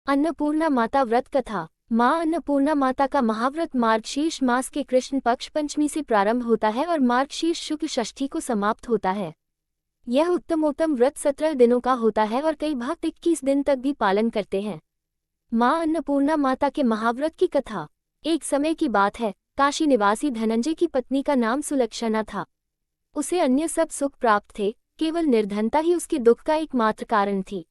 अन्नपूर्णा माता व्रत कथा। माँ अन्नपूर्णा माता का महाव्रत मार्गशीर्ष मास के कृष्ण पक्ष पंचमी से प्रारंभ होता है और मार्गशीर्ष शुक्ल षष्ठी को समाप्त होता है। यह उत्तमोत्तम व्रत 17 दिनों का होता है और कई भक्त 21 दिन तक भी पालन करते हैं। माँ अन्नपूर्णा माता के महाव्रत की कथा। एक समय की बात है, काशी निवासी धनंजय की पत्नी का नाम सुलक्षणा था। उसे अन्य सब सुख प्राप्त थे, केवल निर्धनता ही उसके दुख का एकमात्र कारण थी।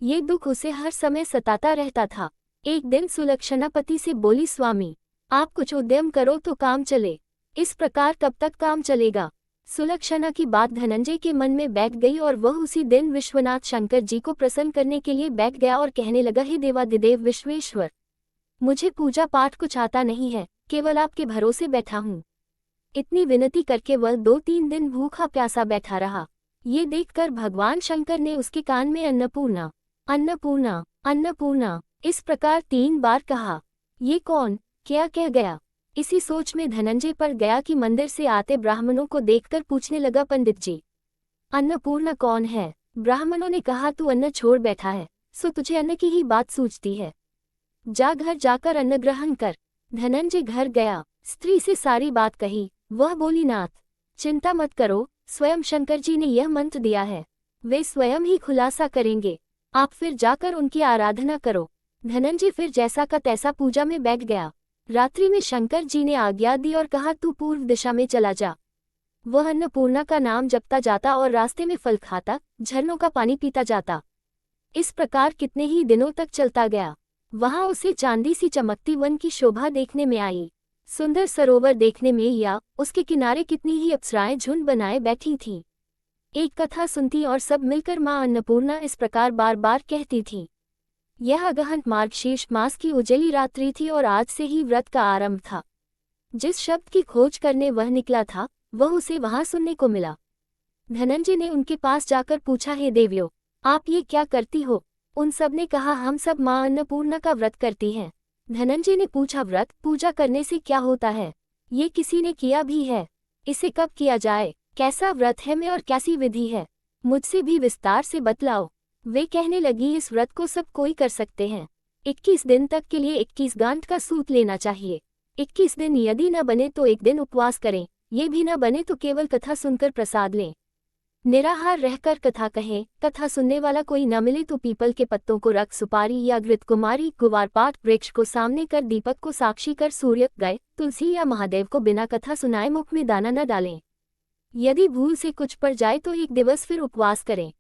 ये दुख उसे हर समय सताता रहता था। एक दिन सुलक्षणा पति से बोली, स्वामी आप कुछ उद्यम करो तो काम चले। इस प्रकार कब तक काम चलेगा? सुलक्षणा की बात धनंजय के मन में बैठ गई और वह उसी दिन विश्वनाथ शंकर जी को प्रसन्न करने के लिए बैठ गया और कहने लगा, हे देवादिदेव विश्वेश्वर, मुझे पूजा पाठ कुछ आता नहीं है, केवल आपके भरोसे बैठा हूँ। इतनी विनती करके वह 2-3 दिन भूखा प्यासा बैठा रहा। ये देखकर भगवान शंकर ने उसके कान में अन्नपूर्णा अन्नपूर्णा अन्नपूर्णा इस प्रकार 3 बार कहा। ये कौन क्या कह गया? इसी सोच में धनंजय पड़ गया कि मंदिर से आते ब्राह्मणों को देखकर पूछने लगा, पंडित जी अन्नपूर्णा कौन है? ब्राह्मणों ने कहा, तू अन्न छोड़ बैठा है, सो तुझे अन्न की ही बात सूझती है। जा घर जाकर अन्न ग्रहण कर। धनंजय घर गया, स्त्री से सारी बात कही। वह बोली, नाथ चिंता मत करो, स्वयं शंकर जी ने यह मंत्र दिया है, वे स्वयं ही खुलासा करेंगे, आप फिर जाकर उनकी आराधना करो। धनंजय फिर जैसा का तैसा पूजा में बैठ गया। रात्रि में शंकर जी ने आज्ञा दी और कहा, तू पूर्व दिशा में चला जा। वह अन्नपूर्णा का नाम जपता जाता और रास्ते में फल खाता, झरनों का पानी पीता जाता। इस प्रकार कितने ही दिनों तक चलता गया। वहां उसे चांदी सी चमकती वन की शोभा देखने में आई, सुंदर सरोवर देखने में, या उसके किनारे कितनी ही अप्सराएं झुंड बनाए बैठी थीं। एक कथा सुनती और सब मिलकर माँ अन्नपूर्णा इस प्रकार बार बार कहती थी। यह अगहन मार्गशीर्ष मास की उजली रात्रि थी और आज से ही व्रत का आरंभ था। जिस शब्द की खोज करने वह निकला था, वह उसे वहां सुनने को मिला। धनंजय ने उनके पास जाकर पूछा, हे देवियों, आप ये क्या करती हो? उन सब ने कहा, हम सब माँ अन्नपूर्णा का व्रत करती हैं। धनंजय ने पूछा, व्रत पूजा करने से क्या होता है? ये किसी ने किया भी है? इसे कब किया जाए? कैसा व्रत है में और कैसी विधि है? मुझसे भी विस्तार से बतलाओ। वे कहने लगी, इस व्रत को सब कोई कर सकते हैं। 21 दिन तक के लिए 21 गांठ का सूत लेना चाहिए। 21 दिन यदि न बने तो एक दिन उपवास करें, ये भी न बने तो केवल कथा सुनकर प्रसाद लें। निराहार रहकर कथा कहें। कथा सुनने वाला कोई न मिले तो पीपल के पत्तों को रख सुपारी या घृतकुमारी गुवारपाठ वृक्ष को सामने कर दीपक को साक्षी कर सूर्य गाय तुलसी या महादेव को बिना कथा सुनाए मुख में दाना न डालें। यदि भूल से कुछ पड़ जाए तो 1 दिवस फिर उपवास करें।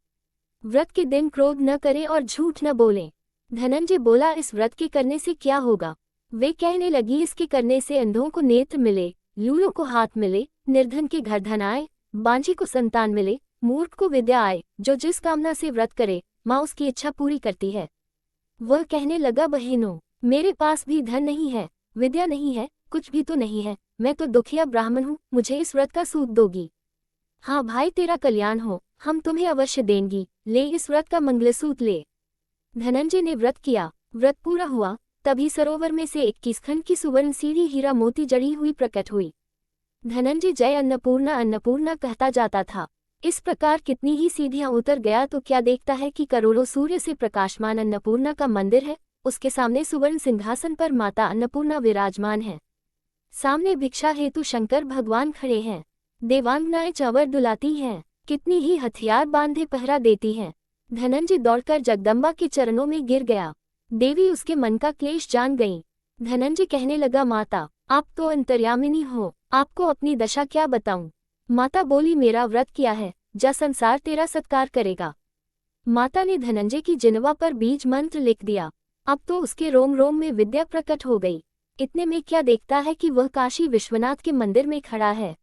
व्रत के दिन क्रोध न करें और झूठ न बोलें। धनंजय बोला, इस व्रत के करने से क्या होगा? वे कहने लगी, इसके करने से अंधों को नेत्र मिले, लूलों को हाथ मिले, निर्धन के घर धन आए, बांझी को संतान मिले, मूर्ख को विद्या आए। जो जिस कामना से व्रत करे, माँ उसकी इच्छा पूरी करती है। वह कहने लगा, बहनों, मेरे पास भी धन नहीं है, विद्या नहीं है, कुछ भी तो नहीं है, मैं तो दुखिया ब्राह्मण हूँ, मुझे इस व्रत का सूत दोगी? हाँ भाई, तेरा कल्याण हो, हम तुम्हें अवश्य देंगी, ले इस व्रत का मंगलसूत्र ले। धनंजय ने व्रत किया। व्रत पूरा हुआ, तभी सरोवर में से 21 खंड की सुवर्ण सीढ़ी हीरा मोती जड़ी हुई प्रकट हुई। धनंजय जय अन्नपूर्णा अन्नपूर्णा कहता जाता था। इस प्रकार कितनी ही सीढ़ियां उतर गया तो क्या देखता है कि करोड़ों सूर्य से प्रकाशमान अन्नपूर्णा का मंदिर है। उसके सामने सुवर्ण सिंहासन पर माता अन्नपूर्णा विराजमान है। सामने भिक्षा हेतु शंकर भगवान खड़े हैं। देवांगनाएं चंवर दुलाती हैं, कितनी ही हथियार बांधे पहरा देती हैं। धनंजय दौड़कर जगदम्बा के चरणों में गिर गया। देवी उसके मन का क्लेश जान गईं। धनंजय कहने लगा, माता आप तो अंतर्यामिनी हो, आपको अपनी दशा क्या बताऊं? माता बोली, मेरा व्रत किया है, जा संसार तेरा सत्कार करेगा। माता ने धनंजय की जिन्वा पर बीज मंत्र लिख दिया। अब तो उसके रोम रोम में विद्या प्रकट हो गई। इतने में क्या देखता है कि वह काशी विश्वनाथ के मंदिर में खड़ा है।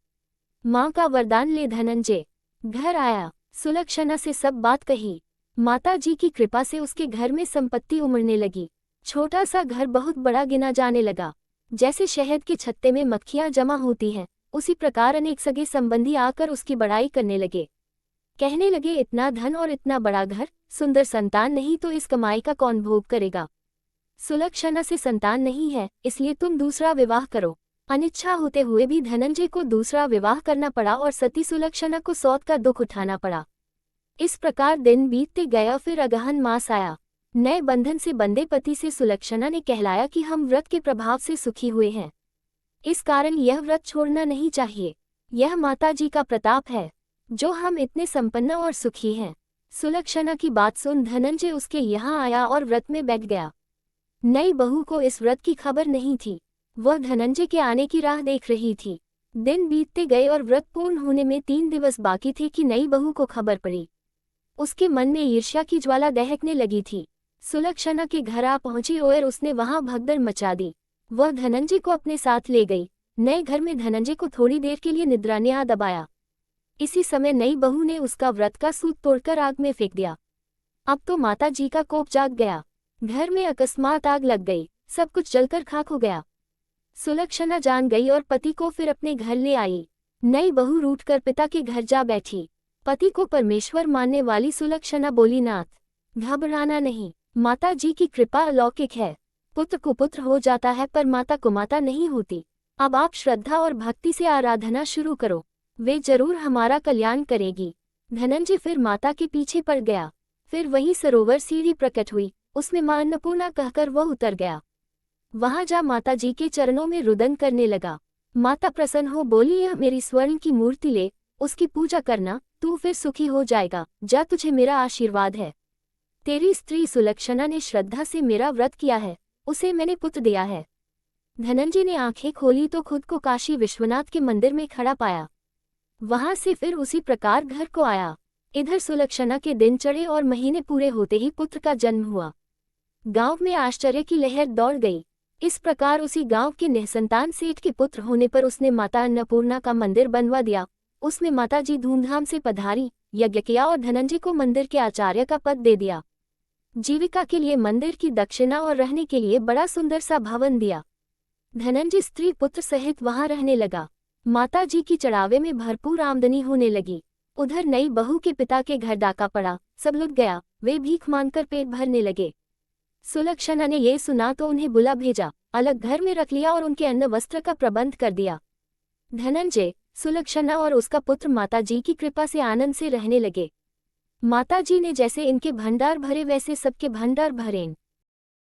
माँ का वरदान ले धनंजय घर आया, सुलक्षणा से सब बात कही। माता जी की कृपा से उसके घर में संपत्ति उमड़ने लगी। छोटा सा घर बहुत बड़ा गिना जाने लगा। जैसे शहद के छत्ते में मक्खियां जमा होती हैं, उसी प्रकार अनेक सगे संबंधी आकर उसकी बड़ाई करने लगे। कहने लगे, इतना धन और इतना बड़ा घर, सुंदर संतान नहीं तो इस कमाई का कौन भोग करेगा? सुलक्षणा से संतान नहीं है, इसलिए तुम दूसरा विवाह करो। अनिच्छा होते हुए भी धनंजय को दूसरा विवाह करना पड़ा और सती सुलक्षणा को सौत का दुख उठाना पड़ा। इस प्रकार दिन बीतते गया। फिर अगहन मास आया। नए बंधन से बंधे पति से सुलक्षणा ने कहलाया कि हम व्रत के प्रभाव से सुखी हुए हैं, इस कारण यह व्रत छोड़ना नहीं चाहिए। यह माताजी का प्रताप है जो हम इतने संपन्न और सुखी हैं। सुलक्षणा की बात सुन धनंजय उसके यहाँ आया और व्रत में बैठ गया। नई बहू को इस व्रत की खबर नहीं थी, वह धनंजय के आने की राह देख रही थी। दिन बीतते गए और व्रत पूर्ण होने में 3 दिवस बाकी थे कि नई बहू को खबर पड़ी। उसके मन में ईर्ष्या की ज्वाला दहकने लगी थी। सुलक्षणा के घर आ पहुंची और उसने वहां भगदड़ मचा दी। वह धनंजय को अपने साथ ले गई। नए घर में धनंजय को थोड़ी देर के लिए निद्रा ने आ दबाया। इसी समय नई बहू ने उसका व्रत का सूत तोड़कर आग में फेंक दिया। अब तो माता जी का कोप जाग गया। घर में अकस्मात आग लग गई, सब कुछ जलकर खाक हो गया। सुलक्षणा जान गई और पति को फिर अपने घर ले आई। नई बहू रूठकर पिता के घर जा बैठी। पति को परमेश्वर मानने वाली सुलक्षणा बोली, नाथ, घबराना नहीं, माता जी की कृपा अलौकिक है। पुत्र को पुत्र हो जाता है पर माता को माता नहीं होती। अब आप श्रद्धा और भक्ति से आराधना शुरू करो, वे जरूर हमारा कल्याण करेगी। धनंजय फिर माता के पीछे पड़ गया। फिर वही सरोवर सीढ़ी प्रकट हुई, उसमें मां अन्नपूर्णा कहकर वह उतर गया। वहां जा माता जी के चरणों में रुदन करने लगा। माता प्रसन्न हो बोली, यह मेरी स्वर्ण की मूर्ति ले, उसकी पूजा करना, तू फिर सुखी हो जाएगा। जा, तुझे मेरा आशीर्वाद है। तेरी स्त्री सुलक्षणा ने श्रद्धा से मेरा व्रत किया है, उसे मैंने पुत्र दिया है। धनंजय ने आंखें खोली तो खुद को काशी विश्वनाथ के मंदिर में खड़ा पाया। वहां से फिर उसी प्रकार घर को आया। इधर सुलक्षणा के दिन चढ़े और महीने पूरे होते ही पुत्र का जन्म हुआ। गांव में आश्चर्य की लहर दौड़ गई। इस प्रकार उसी गांव के निसंतान सेठ के पुत्र होने पर उसने माता अन्नपूर्णा का मंदिर बनवा दिया। उसमें माताजी धूमधाम से पधारी, यज्ञ किया और धनंजय को मंदिर के आचार्य का पद दे दिया। जीविका के लिए मंदिर की दक्षिणा और रहने के लिए बड़ा सुंदर सा भवन दिया। धनंजय स्त्री पुत्र सहित वहां रहने लगा। माता जी की चढ़ावे में भरपूर आमदनी होने लगी। उधर नई बहू के पिता के घर डाका पड़ा, सब लुट गया। वे भीख मांगकर पेट भरने लगे। सुलक्षणा ने ये सुना तो उन्हें बुला भेजा, अलग घर में रख लिया और उनके अन्न वस्त्र का प्रबंध कर दिया। धनंजय, सुलक्षणा और उसका पुत्र माता जी की कृपा से आनंद से रहने लगे। माता जी ने जैसे इनके भंडार भरे वैसे सबके भंडार भरें।